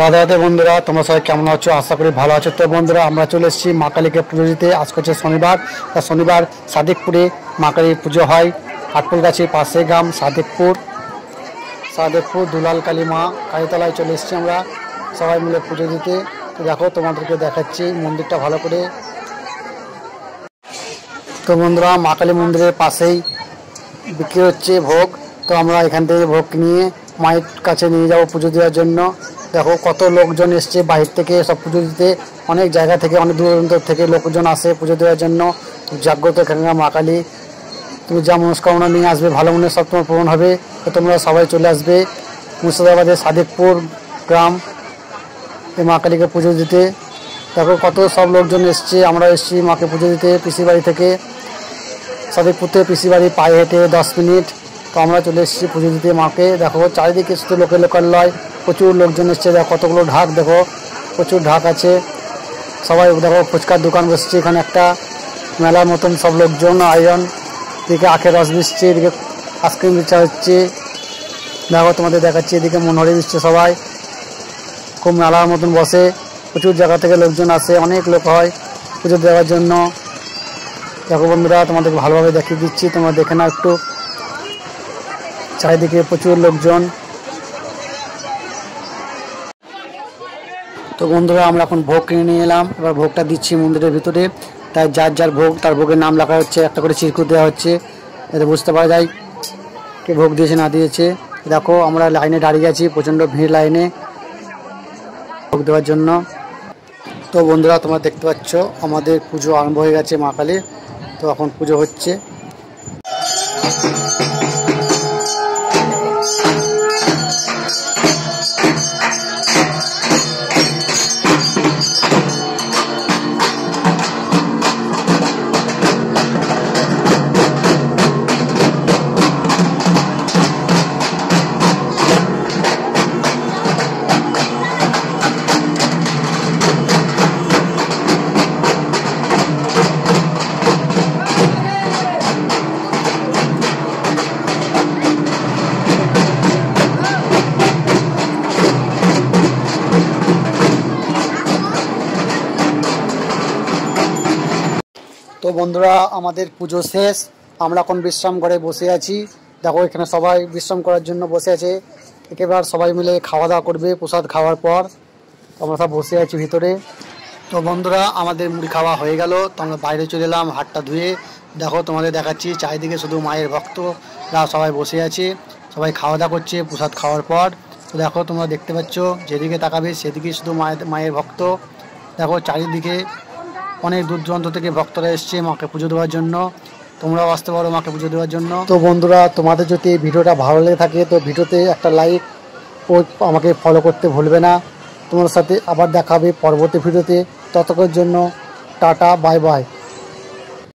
রাধে রাধে বন্ধুরা, তোমরা সবাই কেমন আছো? আশা করি ভালো আছো। তো বন্ধুরা, আমরা চলে এসেছি মা কালীকে পুজো দিতে। আজকে হচ্ছে শনিবার। তা শনিবার সাদেকপুরে মা কালীর পুজো হয়। আটপুলগাছির পাশে গ্রাম সাদেকপুর দুলাল কালী মা কালীতলায় চলে এসেছি আমরা সবাই মিলে পুজো দিতে। তো দেখো, তোমাদেরকে দেখাচ্ছি মন্দিরটা ভালো করে। তো বন্ধুরা, মা কালী মন্দিরের পাশেই বিক্রি হচ্ছে ভোগ। তো আমরা এখান থেকে ভোগ নিয়ে মায়ের কাছে নিয়ে যাবো পুজো দেওয়ার জন্য। দেখো কত লোকজন এসছে বাহির থেকে সব পুজো দিতে। অনেক জায়গা থেকে, অনেক দূর দূরান্ত থেকে লোকজন আসে পুজো দেওয়ার জন্য। জাগ্রত এখানকার মা কালী। তুমি যা মনস্কামনা নিয়ে আসবে, ভালো মনে সব তোমার পূরণ হবে। তো তোমরা সবাই চলে আসবে মুর্শিদাবাদের সাদেকপুর গ্রাম এই মা কালীকে পুজো দিতে। দেখো কত সব লোকজন এসছে। আমরা এসেছি মাকে পুজো দিতে পিসির বাড়ি থেকে। সাদেকপুর থেকে পিসির বাড়ি পায়ে হেঁটে 10 মিনিট। তো আমরা চলে এসেছি পুজো দিতে মাকে। দেখো চারিদিকে শুধু লোকালয়, প্রচুর লোকজন এসছে। দেখো কতগুলো ঢাক, দেখো প্রচুর ঢাক আছে। সবাই দেখো ফুচকার দোকান বসছে এখানে একটা মেলার মতন। সব লোকজন আয়োজন, এদিকে আখের রস দিচ্ছে, এদিকে আইসক্রিম দিচ্ছে হচ্ছে। দেখো তোমাদের দেখাচ্ছি, এদিকে মনোহরি দিচ্ছে। সবাই খুব মেলার মতন বসে। প্রচুর জায়গা থেকে লোকজন আসে, অনেক লোক হয় পুজো দেওয়ার জন্য। দেখো বন্ধুরা, তোমাদেরকে ভালোভাবে দেখিয়ে দিচ্ছি, তোমরা দেখে নাও একটু। চারিদিকে প্রচুর লোকজন। তো বন্ধুরা, আমরা এখন ভোগ কিনে নিয়ে এলাম। এবার ভোগটা দিচ্ছি মন্দিরের ভিতরে। তাই যার যার ভোগ, তার ভোগের নাম লেখা হচ্ছে, একটা করে চিরকুট দেওয়া হচ্ছে, এতে বুঝতে পারা যায় কে ভোগ দিয়েছে না দিয়েছে। দেখো আমরা লাইনে দাঁড়িয়ে আছি, প্রচণ্ড ভিড় লাইনে ভোগ দেওয়ার জন্য। তো বন্ধুরা, তোমরা দেখতে পাচ্ছ আমাদের পুজো আরম্ভ হয়ে গেছে মা কালীর। তো এখন পুজো হচ্ছে। তো বন্ধুরা, আমাদের পুজো শেষ। আমরা এখন বিশ্রাম করে বসে আছি। দেখো এখানে সবাই বিশ্রাম করার জন্য বসে আছে। একেবারে সবাই মিলে খাওয়া দাওয়া করবে প্রসাদ খাওয়ার পর। আমরা সব বসে আছি ভিতরে। তো বন্ধুরা, আমাদের মুড়ি খাওয়া হয়ে গেল। তো আমরা বাইরে চলে এলাম হাতটা ধুয়ে। দেখো তোমাদের দেখাচ্ছি, চারিদিকে শুধু মায়ের ভক্তরা সবাই বসে আছে, সবাই খাওয়া দাওয়া করছে প্রসাদ খাওয়ার পর। তো দেখো তোমরা দেখতে পাচ্ছ, যেদিকে তাকাবে সেদিকে শুধু মায়ের ভক্ত। দেখো চারিদিকে অনেক দূর দূরান্ত থেকে ভক্তরা এসছে মাকে পুজো দেওয়ার জন্য। তোমরাও আসতে পারো মাকে পুজো দেওয়ার জন্য। তো বন্ধুরা, তোমাদের যদি এই ভিডিওটা ভালো লেগে থাকে তো ভিডিওতে একটা লাইক ও আমাকে ফলো করতে ভুলবে না। তোমার সাথে আবার দেখা হবে পরবর্তী ভিডিওতে। ততক্ষণের জন্য টাটা, বাই বাই।